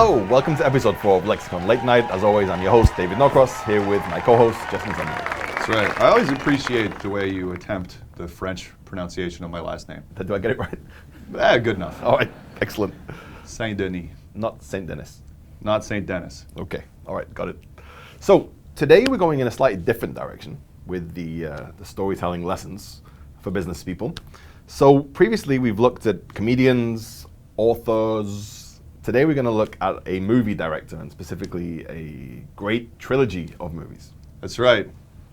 Hello, welcome to episode 4 of Lexicon Late Night. As always, I'm your host, David Norcross, here with my co-host, Justin Zimmerman. That's right. I always appreciate the way you attempt the French pronunciation of my last name. Do I get it right? Good enough. All right, excellent. Saint-Denis. Not St. Denis. Not St. Denis. Okay, all right, got it. So, today we're going in a slightly different direction with the storytelling lessons for business people. So, previously we've looked at comedians, authors. Today we're going to look at a movie director, and specifically a great trilogy of movies. That's right.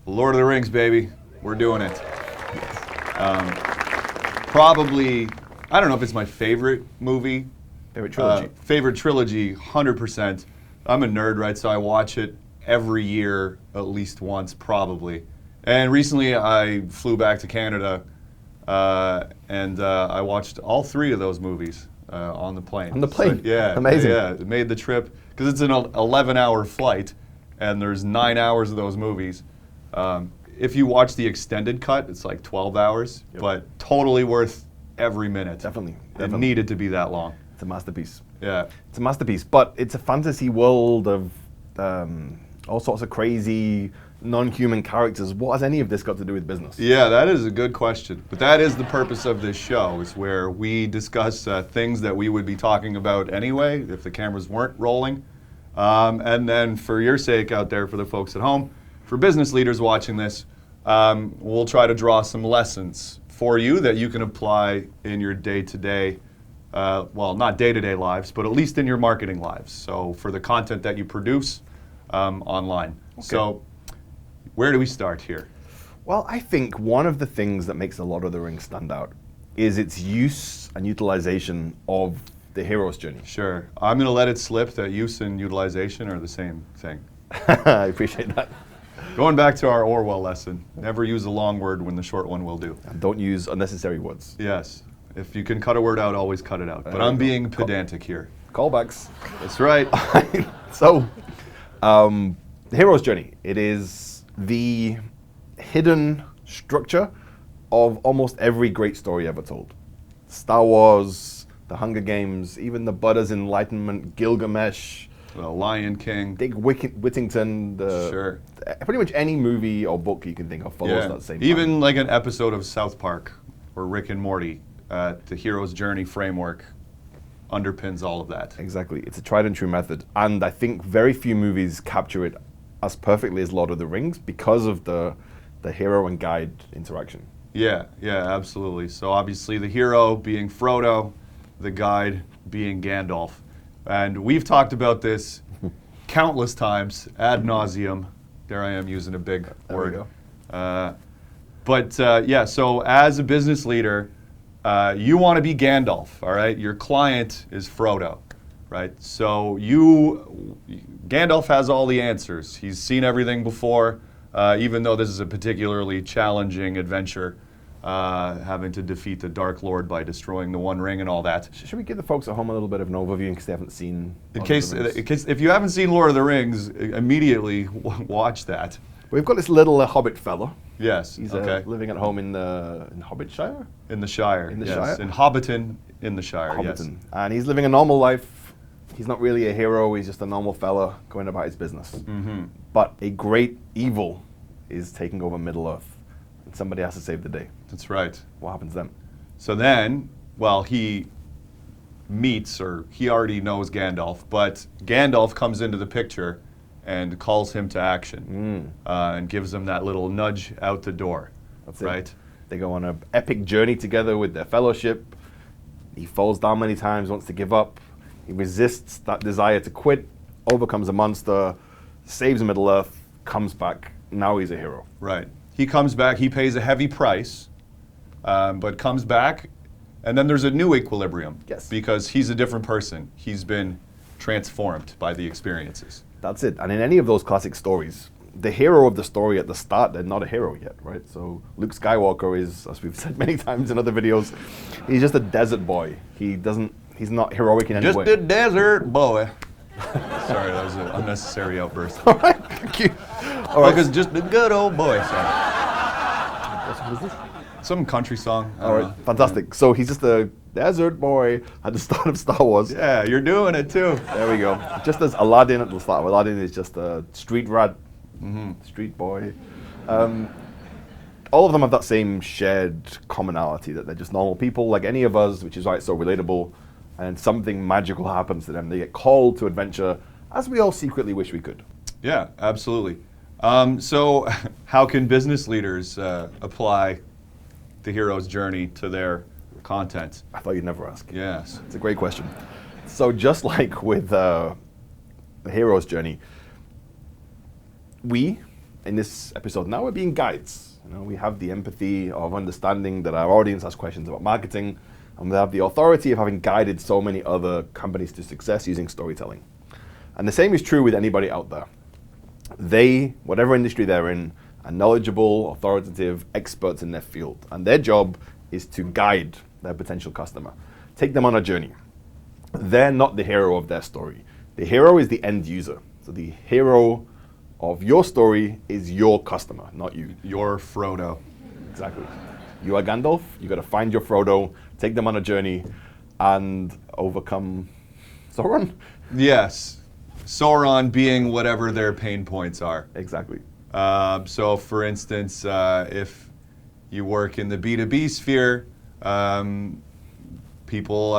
Lord of the Rings, baby. We're doing it. Probably, I don't know if it's my favorite movie. Favorite trilogy? Favorite trilogy, 100%. I'm a nerd, right? So I watch it every year, at least once, probably. And recently I flew back to Canada, and I watched all 3 of those movies. On the plane. On the plane? So, yeah. Amazing. Yeah, it made the trip, because it's an 11-hour flight, and there's 9 hours of those movies. If you watch the extended cut, it's like 12 hours, but totally worth every minute. Definitely. It needed to be that long. It's a masterpiece. Yeah. It's a masterpiece, but it's a fantasy world of all sorts of crazy, non-human characters. What has any of this got to do with business? Yeah, that is a good question. But that is the purpose of this show, is where we discuss things that we would be talking about anyway if the cameras weren't rolling. And then for your sake out there, for the folks at home, for business leaders watching this, we'll try to draw some lessons for you that you can apply in your day-to-day, well, not day-to-day lives, but at least in your marketing lives. So for the content that you produce online. Okay. So where do we start here? Well, I think one of the things that makes a Lord of the Rings stand out is its use and utilization of the hero's journey. Sure. I'm going to let it slip that use and utilization are the same thing. I appreciate that. Going back to our Orwell lesson, never use a long word when the short one will do. And don't use unnecessary words. Yes. If you can cut a word out, always cut it out. But I'm being pedantic here. Callbacks. That's right. So, the hero's journey. It is the hidden structure of almost every great story ever told. Star Wars, The Hunger Games, even the Buddha's Enlightenment, Gilgamesh, The Lion King, Dick Whittington, sure. Pretty much any movie or book you can think of follows that same Even pattern. like an episode of South Park or Rick and Morty, the hero's journey framework underpins all of that. Exactly. It's a tried and true method. And I think very few movies capture it as perfectly as Lord of the Rings because of the hero and guide interaction. Yeah, absolutely. So obviously the hero being Frodo, the guide being Gandalf. And we've talked about this countless times, ad nauseum. There I am using a big word. So as a business leader, you want to be Gandalf, all right? Your client is Frodo, right? So Gandalf has all the answers. He's seen everything before, even though this is a particularly challenging adventure, having to defeat the Dark Lord by destroying the One Ring and all that. Should we give the folks at home a little bit of an overview in case they haven't seen In case if you haven't seen Lord of the Rings, immediately watch that. We've got this little Hobbit fella. Yes. He's okay. Living at home in Hobbitshire? In the Shire. In the yes. Shire? In Hobbiton, in the Shire. Hobbiton. Yes. And he's living a normal life. He's not really a hero. He's just a normal fella going about his business. Mm-hmm. But a great evil is taking over Middle Earth, and somebody has to save the day. That's right. What happens then? So then, well, he meets, or he already knows Gandalf, but Gandalf comes into the picture and calls him to action, and gives him that little nudge out the door. That's right. It. They go on an epic journey together with their fellowship. He falls down many times, wants to give up. He resists that desire to quit, overcomes a monster, saves Middle Earth, comes back. Now he's a hero. Right. He comes back. He pays a heavy price, but comes back, and then there's a new equilibrium. Yes. Because he's a different person. He's been transformed by the experiences. That's it. And in any of those classic stories, the hero of the story at the start, they're not a hero yet, right? So Luke Skywalker is, as we've said many times in other videos, he's just a desert boy. He's not heroic in any way. Just a desert boy. Sorry, that was an unnecessary outburst. All right, thank you. All right. Because just a good old boy. Sorry. What is this? Some country song. All right, fantastic. So he's just a Desert Boy at the start of Star Wars. Yeah, you're doing it too. There we go. Just as Aladdin at the start of Aladdin is just a street rat, street boy. All of them have that same shared commonality that they're just normal people like any of us, which is why it's so relatable. And something magical happens to them. They get called to adventure, as we all secretly wish we could. Yeah, absolutely. So how can business leaders apply the hero's journey to their content? I thought you'd never ask. Yes. It's a great question. So just like with the hero's journey, we, in this episode now, we're being guides. We have the empathy of understanding that our audience has questions about marketing, and we have the authority of having guided so many other companies to success using storytelling. And the same is true with anybody out there. They, whatever industry they're in, are knowledgeable, authoritative, experts in their field. And their job is to guide their potential customer, take them on a journey. They're not the hero of their story. The hero is the end user. So the hero of your story is your customer, not you. Your Frodo. Exactly. You are Gandalf, you got to find your Frodo, take them on a journey, and overcome Sauron. Yes. Sauron being whatever their pain points are. Exactly. So for instance, if you work in the B2B sphere, people,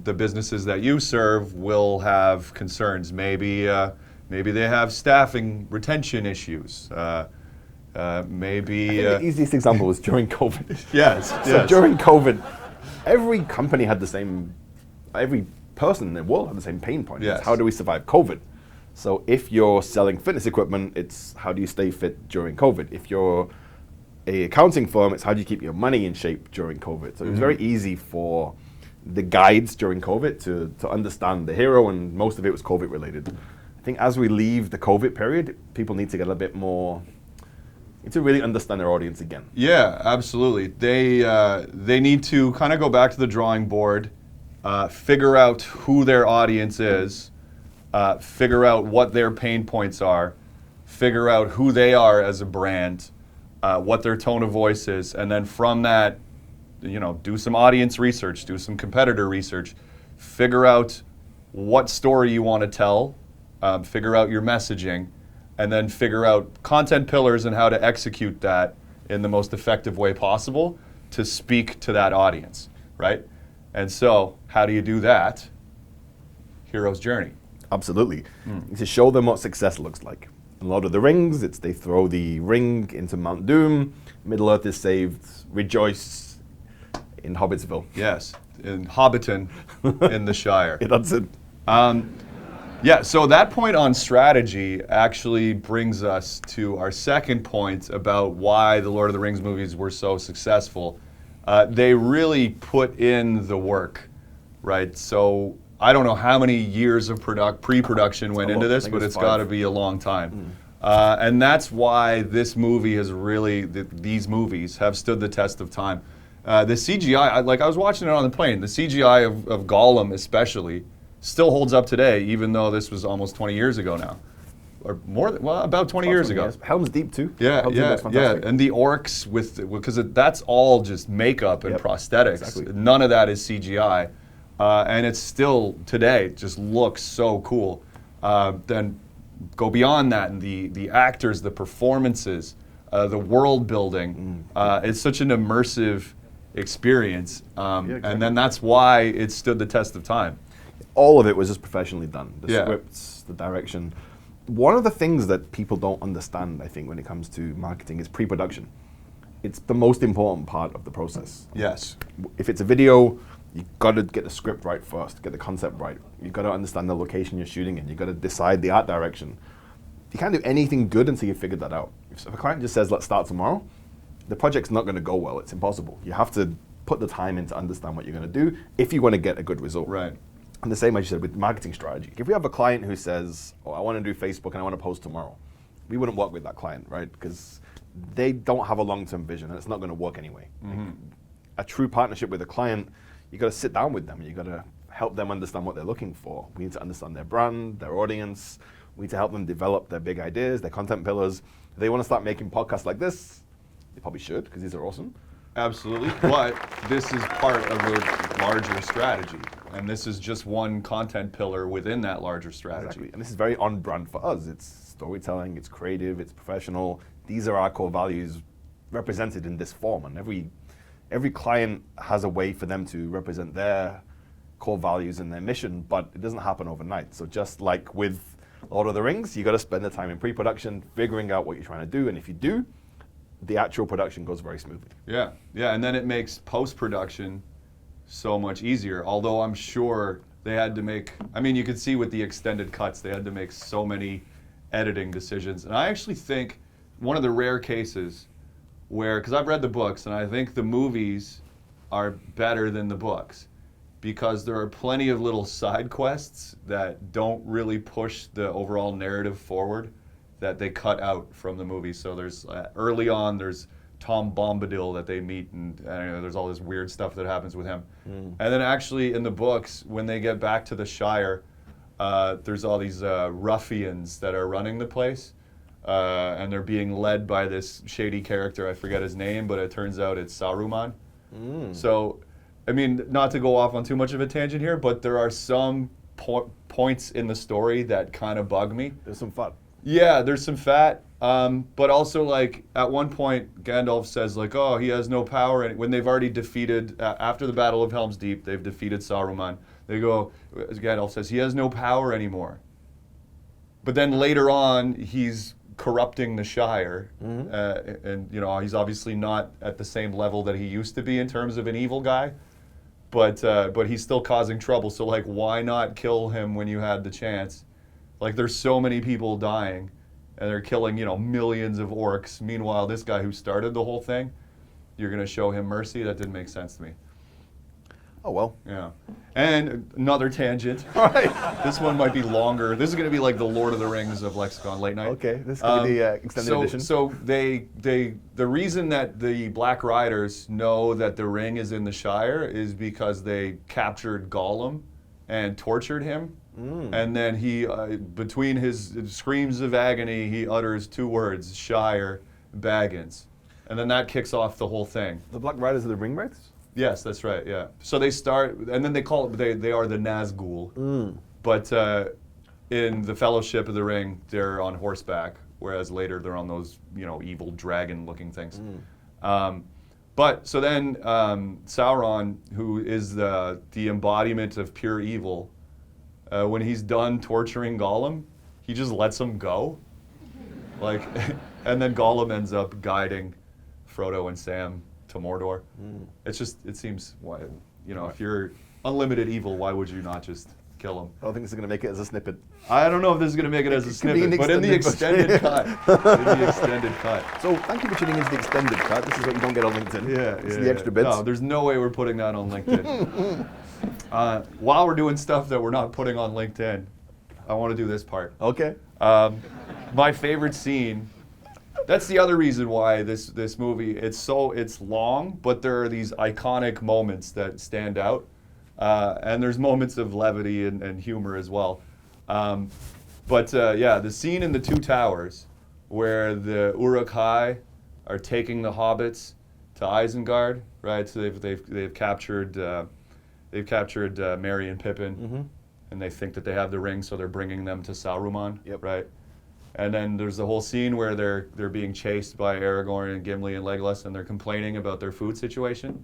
the businesses that you serve will have concerns. Maybe they have staffing retention issues. Maybe The easiest example was during COVID. yes. So during COVID, every company had the same, every person in the world had the same pain point. Yes. It's how do we survive COVID? So if you're selling fitness equipment, it's how do you stay fit during COVID? If you're a accounting firm, it's how do you keep your money in shape during COVID? So it was very easy for the guides during COVID to understand the hero, and most of it was COVID related. I think as we leave the COVID period, people need to get a bit more, need to really understand their audience again. Yeah, absolutely. They need to kind of go back to the drawing board, figure out who their audience is, figure out what their pain points are, figure out who they are as a brand, what their tone of voice is, and then from that, do some audience research, do some competitor research, figure out what story you want to tell, figure out your messaging, and then figure out content pillars and how to execute that in the most effective way possible to speak to that audience, right? And so, how do you do that? Hero's journey. Absolutely. To show them what success looks like. In Lord of the Rings, it's they throw the ring into Mount Doom, Middle-earth is saved, rejoice in Hobbitsville. Yes, in Hobbiton in the Shire. That's it. Yeah, so that point on strategy actually brings us to our second point about why the Lord of the Rings movies were so successful. They really put in the work, right? So I don't know how many years of pre-production went into this, but it's got to be a long time. And that's why this movie has really, these movies have stood the test of time. The CGI, I was watching it on the plane, the CGI of Gollum especially, still holds up today, even though this was almost 20 years ago now. Or more, about 20 years ago. Helm's Deep too. Yeah, Helm's Deep yeah, was fantastic. and the orcs because that's all just makeup and prosthetics. Exactly. None of that is CGI, and it's still today just looks so cool. Then go beyond that, and the actors, the performances, the world building. It's such an immersive experience, exactly. And then that's why it stood the test of time. All of it was just professionally done. The Yeah. scripts, the direction. One of the things that people don't understand, I think, when it comes to marketing is pre-production. It's the most important part of the process. Yes. If it's a video, you've got to get the script right first, get the concept right. You've got to understand the location you're shooting in. You've got to decide the art direction. You can't do anything good until you've figured that out. If a client just says, let's start tomorrow, the project's not going to go well. It's impossible. You have to put the time in to understand what you're going to do if you want to get a good result. Right. And the same as you said with marketing strategy. If we have a client who says, oh, I want to do Facebook and I want to post tomorrow, we wouldn't work with that client, right? Because they don't have a long-term vision and it's not going to work anyway. Like, a true partnership with a client, you got to sit down with them. You got to help them understand what they're looking for. We need to understand their brand, their audience. We need to help them develop their big ideas, their content pillars. If they want to start making podcasts like this, they probably should because these are awesome. Absolutely, but this is part of a larger strategy, and this is just one content pillar within that larger strategy. Exactly. And this is very on brand for us. It's storytelling, it's creative, it's professional. These are our core values represented in this form, and every client has a way for them to represent their core values and their mission, but it doesn't happen overnight. So just like with Lord of the Rings, you got to spend the time in pre-production figuring out what you're trying to do, and if you do, the actual production goes very smoothly. Yeah, and then it makes post-production so much easier, although I'm sure they had to make, I mean, you could see with the extended cuts, they had to make so many editing decisions. And I actually think one of the rare cases where, because I've read the books, and I think the movies are better than the books, because there are plenty of little side quests that don't really push the overall narrative forward that they cut out from the movie. So there's, early on, there's Tom Bombadil that they meet, and there's all this weird stuff that happens with him. And then actually in the books, when they get back to the Shire, there's all these ruffians that are running the place, and they're being led by this shady character. I forget his name, but it turns out it's Saruman. So, I mean, not to go off on too much of a tangent here, but there are some points in the story that kind of bug me. There's some fun. Yeah, there's some fat, but also, like, at one point, Gandalf says, like, oh, he has no power, and when they've already defeated, after the Battle of Helm's Deep, they've defeated Saruman. They go, as Gandalf says, he has no power anymore. But then later on, he's corrupting the Shire, and, you know, he's obviously not at the same level that he used to be in terms of an evil guy, but he's still causing trouble, so, like, why not kill him when you had the chance? Like, there's so many people dying, and they're killing, you know, millions of orcs. Meanwhile, this guy who started the whole thing, you're going to show him mercy? That didn't make sense to me. Oh, well. Yeah. And another tangent. All right. This one might be longer. This is going to be like the Lord of the Rings of Lexicon Late Night. Okay, this is going to be the extended edition. So the reason that the Black Riders know that the ring is in the Shire is because they captured Gollum and tortured him. And then he, between his screams of agony, he utters two words, Shire, Baggins. And then that kicks off the whole thing. The Black Riders are the ring wraiths? Yes, that's right, yeah. So they start, and then they call it, they are the Nazgul. But in the Fellowship of the Ring, they're on horseback, whereas later they're on those, you know, evil dragon-looking things. But, so then Sauron, who is the embodiment of pure evil, when he's done torturing Gollum, he just lets him go. Like, and then Gollum ends up guiding Frodo and Sam to Mordor. It's just, it seems, why, you know, if you're unlimited evil, why would you not just kill him? I don't think this is going to make it as a snippet. I don't know if this is going to make it as a snippet, but in the extended cut. So thank you for tuning into the extended cut. This is what you don't get on LinkedIn. Yeah, the extra bits. No, there's no way we're putting that on LinkedIn. While we're doing stuff that we're not putting on LinkedIn, I want to do this part. Okay. My favorite scene. That's the other reason why this movie, it's long, but there are these iconic moments that stand out. And there's moments of levity and humor as well. Yeah, the scene in the Two Towers where the Uruk-hai are taking the hobbits to Isengard, right? So they've captured Merry and Pippin, and they think that they have the ring, so they're bringing them to Saruman, right? And then there's the whole scene where they're being chased by Aragorn and Gimli and Legolas, and they're complaining about their food situation.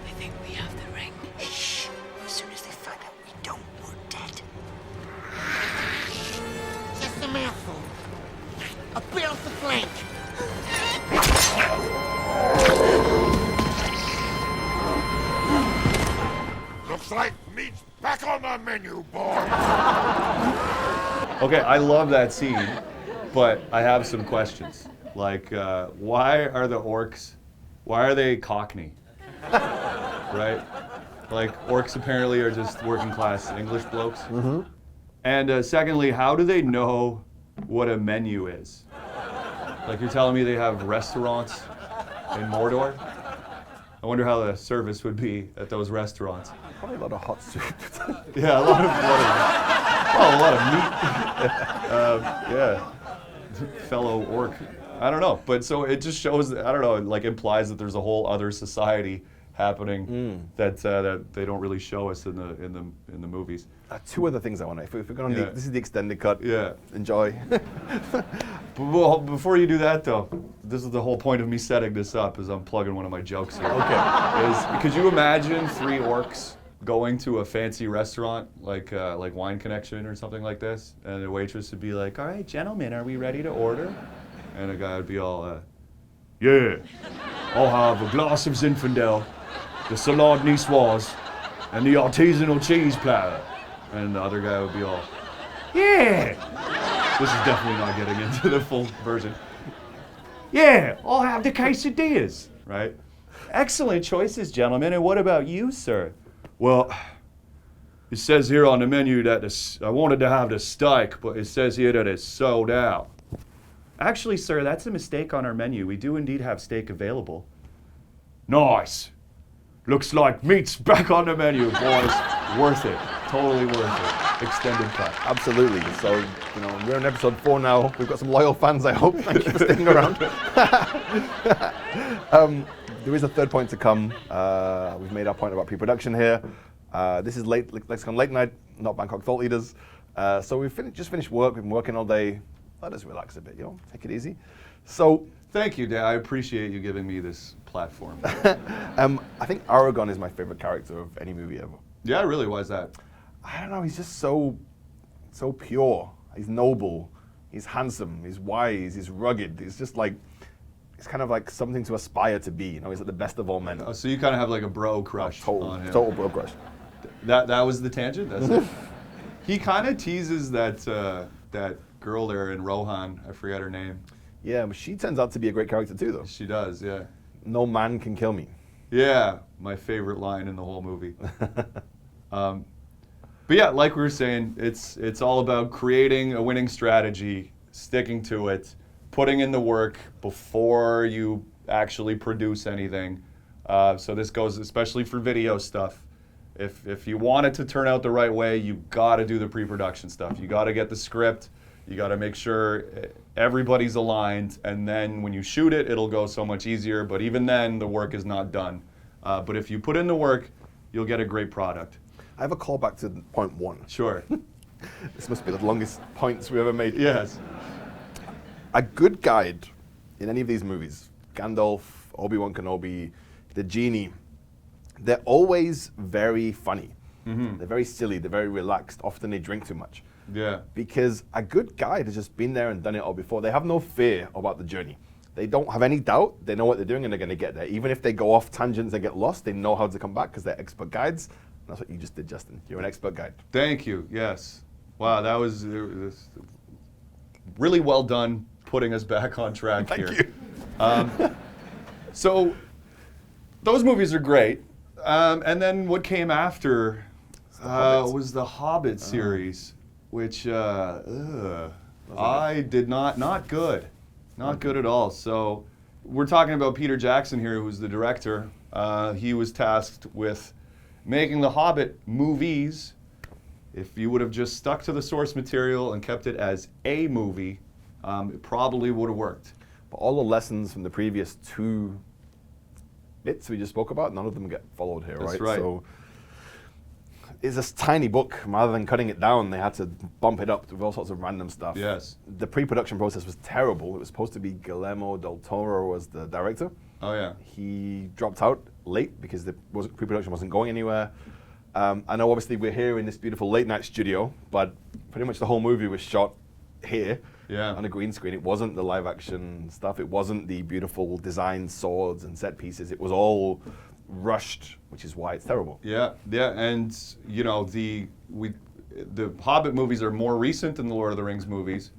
They think we have the ring. Shh! As soon as they find out we don't, we're dead. Just a mouthful. A bit off the flank. Looks like meat's back on the menu, boy. Okay, I love that scene, but I have some questions. Like, why are the orcs, why are they Cockney? Right? Like, orcs apparently are just working class English blokes. And secondly, how do they know what a menu is? Like, you're telling me they have restaurants in Mordor? I wonder how the service would be at those restaurants. Probably a lot of hot soup. Yeah, a lot of meat. Yeah, fellow orc I don't know, but so it just shows that, I don't know, it like implies that there's a whole other society happening that they don't really show us in the movies. Two other things I want to. If we're going to, Yeah. this is the extended cut. Yeah. Enjoy. Well, before you do that though, this is the whole point of me setting this up, is I'm plugging one of my jokes here. Okay. Could you imagine three orcs going to a fancy restaurant like Wine Connection or something like this, and the waitress would be like, "All right, gentlemen, are we ready to order?" And the guy would be all, "Yeah, I'll have a glass of Zinfandel, the salade niçoise, and the artisanal cheese platter." And the other guy would be all, "Yeah." This is definitely not getting into the full version. "Yeah, I'll have the quesadillas." Right? "Excellent choices, gentlemen. And what about you, sir?" "Well, it says here on the menu that I wanted to have the steak, but it says here that it's sold out." "Actually, sir, that's a mistake on our menu. We do indeed have steak available." "Nice. Looks like meat's back on the menu, boys." Worth it. Totally worth it. Extended cut. Absolutely. So, we're on episode 4 now. We've got some loyal fans, I hope. Thank you for sticking around. There is a third point to come. We've made our point about pre-production here. This is Lexicon Late Night, not Bangkok Thought Leaders. So we've just finished work. We've been working all day. Let us relax a bit, take it easy. So, Thank you, Dan. I appreciate you giving me this platform. I think Aragorn is my favorite character of any movie ever. Yeah, really, why is that? I don't know, he's just so pure. He's noble, he's handsome, he's wise, he's rugged. He's just like, he's kind of like something to aspire to be. He's like the best of all men. Oh, so you kind of have like a bro crush on him. Total bro crush. That was the tangent? That's it? He kind of teases that girl there in Rohan. I forget her name. Yeah, but she turns out to be a great character too, though. She does, yeah. No man can kill me. Yeah, my favorite line in the whole movie. But yeah, like we were saying, it's all about creating a winning strategy, sticking to it, putting in the work before you actually produce anything. So this goes especially for video stuff. If you want it to turn out the right way, you got to do the pre-production stuff. You got to get the script. You got to make sure everybody's aligned, and then when you shoot it, it'll go so much easier. But even then, the work is not done. But if you put in the work, you'll get a great product. I have a callback to point 1. Sure. This must be the longest points we ever made. Yes. A good guide in any of these movies, Gandalf, Obi-Wan Kenobi, the genie, they're always very funny. Mm-hmm. They're very silly, they're very relaxed. Often they drink too much. Yeah. Because a good guide has just been there and done it all before. They have no fear about the journey. They don't have any doubt. They know what they're doing and they're going to get there. Even if they go off tangents and get lost, they know how to come back because they're expert guides. That's what you just did, Justin. You're an expert guide. Thank you. Yes. Wow, that was really well done putting us back on track here. Thank you. So those movies are great. And then what came after was the Hobbit series, which I did not good. Not good at all. So we're talking about Peter Jackson here, who's the director. He was tasked with making the Hobbit movies. If you would have just stuck to the source material and kept it as a movie, it probably would have worked. But all the lessons from the previous 2 bits we just spoke about, none of them get followed here, That's right? right. So it's a tiny book. Rather than cutting it down, they had to bump it up with all sorts of random stuff. Yes. The pre-production process was terrible. It was supposed to be Guillermo del Toro was the director. Oh, yeah. He dropped out late because the pre-production wasn't going anywhere. I know obviously we're here in this beautiful late night studio, but pretty much the whole movie was shot here on a green screen. It wasn't the live action stuff. It wasn't the beautiful design swords and set pieces. It was all rushed, which is why it's terrible. Yeah, and the Hobbit movies are more recent than the Lord of the Rings movies,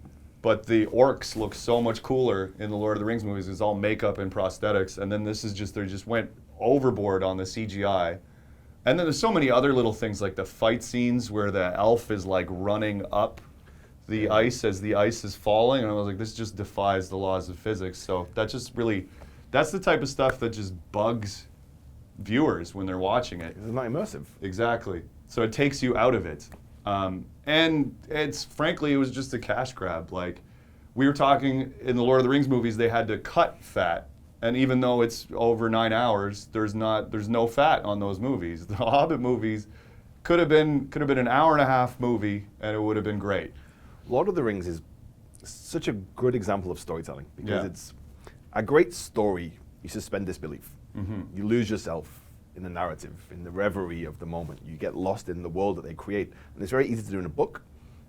but the orcs look so much cooler in the Lord of the Rings movies. It's all makeup and prosthetics, and then this is they just went overboard on the CGI. And then there's so many other little things like the fight scenes where the elf is like running up the ice as the ice is falling, and I was like, this just defies the laws of physics. So that's the type of stuff that just bugs viewers when they're watching it. It's not immersive. Exactly. So it takes you out of it. And it was just a cash grab. Like, we were talking in the Lord of the Rings movies, they had to cut fat. And even though it's over 9 hours, there's no fat on those movies. The Hobbit movies could have been an hour and a half movie, and it would have been great. Lord of the Rings is such a good example of storytelling because Yeah. it's a great story. You suspend disbelief. You lose yourself in the narrative, in the reverie of the moment. You get lost in the world that they create. And it's very easy to do in a book,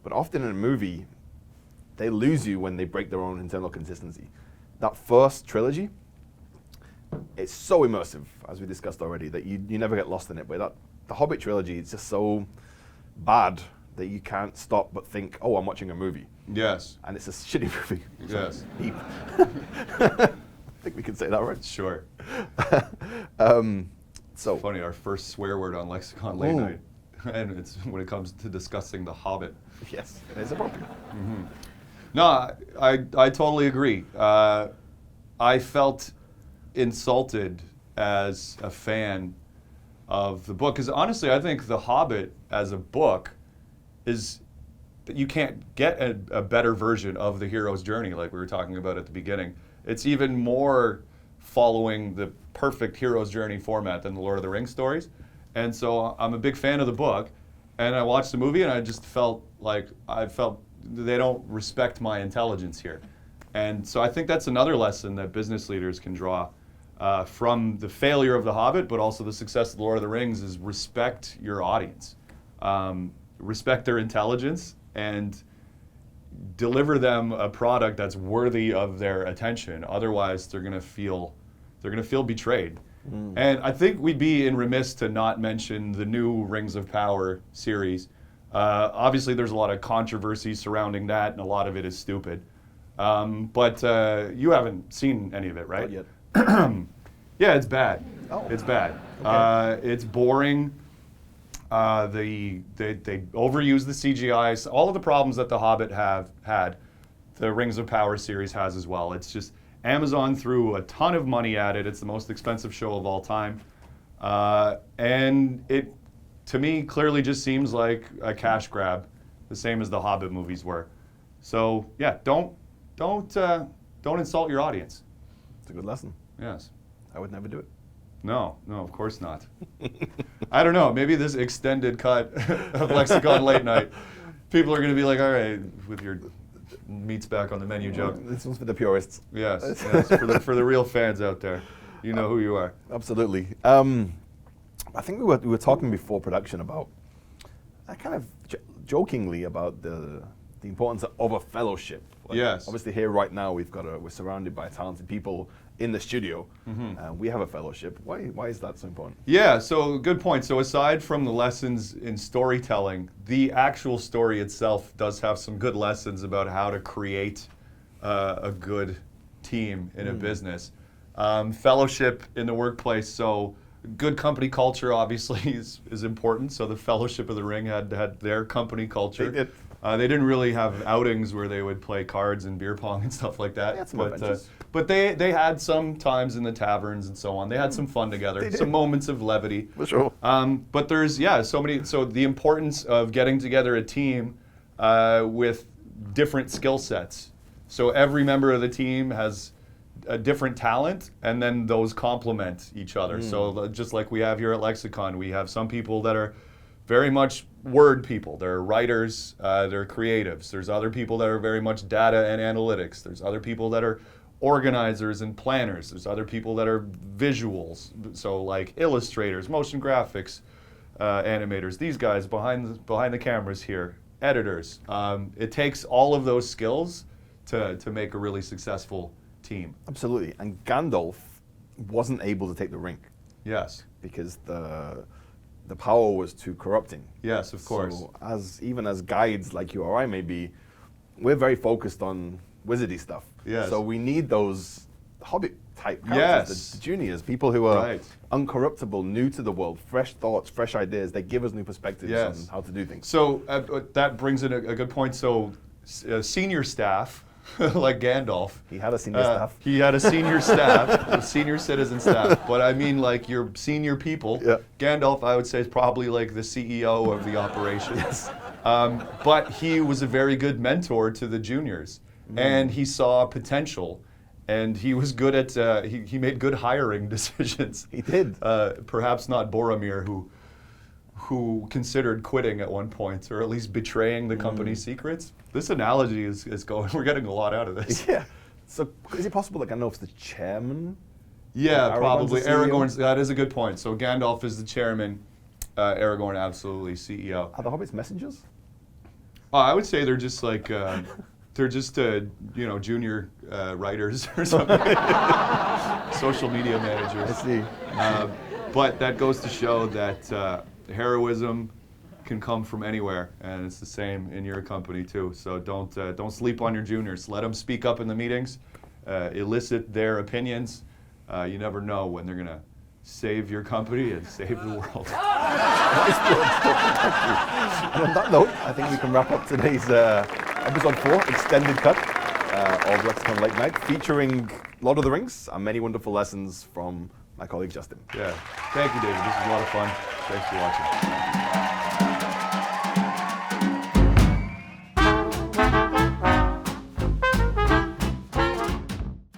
but often in a movie, they lose you when they break their own internal consistency. That first trilogy, it's so immersive, as we discussed already, that you never get lost in it. But the Hobbit trilogy is just so bad that you can't stop but think, oh, I'm watching a movie. Yes. And it's a shitty movie. Yes. Deep. I think we can say that, right? Sure. So Funny, our first swear word on Lexicon Late Ooh. Night. And it's when it comes to discussing The Hobbit. yes, it is appropriate. No, I totally agree. I felt insulted as a fan of the book because honestly, I think The Hobbit as a book is that you can't get a better version of the hero's journey, like we were talking about at the beginning. It's even more following the perfect hero's journey format than the Lord of the Rings stories. And so I'm a big fan of the book, and I watched the movie and I just felt they don't respect my intelligence here. And so I think that's another lesson that business leaders can draw from the failure of The Hobbit, but also the success of The Lord of the Rings, is respect your audience. Respect their intelligence and deliver them a product that's worthy of their attention. Otherwise, they're gonna feel betrayed. And I think we'd be remiss to not mention the new Rings of Power series. Obviously, there's a lot of controversy surrounding that, and a lot of it is stupid. But you haven't seen any of it, right? Not yet. Yeah, it's bad. Oh. It's bad. Okay. It's boring. They overuse the CGI. All of the problems that The Hobbit have had, the Rings of Power series has as well. It's just Amazon threw a ton of money at it. It's the most expensive show of all time. And it, to me, clearly just seems like a cash grab, the same as the Hobbit movies were. So yeah, don't insult your audience. It's a good lesson. Yes. I would never do it. No, of course not. I don't know. Maybe this extended cut of Lexicon Late Night, people are going to be like, all right, with your meat's back on the menu joke. This one's for the purists. Yes, for the real fans out there. You know who you are. Absolutely. I think we were talking before production about, kind of jokingly about the importance of a fellowship. Like, Yes. Obviously, here right now we're surrounded by talented people in the studio. We have a fellowship. Why is that so important? Yeah, so good point. So aside from the lessons in storytelling, the actual story itself does have some good lessons about how to create a good team in a business. Fellowship in the workplace, so good company culture obviously is important. So the Fellowship of the Ring had their company culture. They did. They didn't really have outings where they would play cards and beer pong and stuff like that. They had some adventures. But they had some times in the taverns and so on. They had some fun together, They did. some moments of levity. For sure. But there's so the importance of getting together a team with different skill sets. So every member of the team has a different talent, and then those complement each other. So just like we have here at Lexicon, we have some people that are very much word people. They're writers, they're creatives. There's other people that are very much data and analytics. There's other people that are organizers and planners. There's other people that are visuals, so like illustrators, motion graphics, animators. These guys behind the cameras here, editors. It takes all of those skills to make a really successful team. Absolutely. And Gandalf wasn't able to take the ring Yes. because the power was too corrupting. Yes, of course. So even as guides like you or I may be, we're very focused on wizardy stuff. Yes. So we need those Hobbit type characters, Yes. the juniors, people who are Right. uncorruptible, new to the world, fresh thoughts, fresh ideas. They give us new perspectives Yes. on how to do things. So that brings in a good point. So senior staff, like Gandalf. He had a senior staff. He had a senior staff, a senior citizen staff. But I mean, like your senior people. Yeah. Gandalf, I would say, is probably like the CEO of the operation. But he was a very good mentor to the juniors. and he saw potential, and he was good at, he made good hiring decisions. He did. Perhaps not Boromir, who considered quitting at one point, or at least betraying the company's secrets. This analogy is going, we're getting a lot out of this. Yeah. So is it possible that Gandalf's the chairman? Yeah, Aragorn's probably. the CEO? Aragorn's, that is a good point. So Gandalf is the chairman, Aragorn absolutely CEO. Are the hobbits messengers? I would say they're just like, they're just, junior writers or something. Social media managers. I see. But that goes to show that heroism can come from anywhere, and it's the same in your company too. So don't sleep on your juniors. Let them speak up in the meetings, elicit their opinions. You never know when they're gonna save your company and save the world. And on that note, I think we can wrap up today's episode 4 extended cut of Lexicon Late Night, featuring Lord of the Rings and many wonderful lessons from my colleague Justin. Yeah. Thank you, David. This was a lot of fun. Thanks for watching.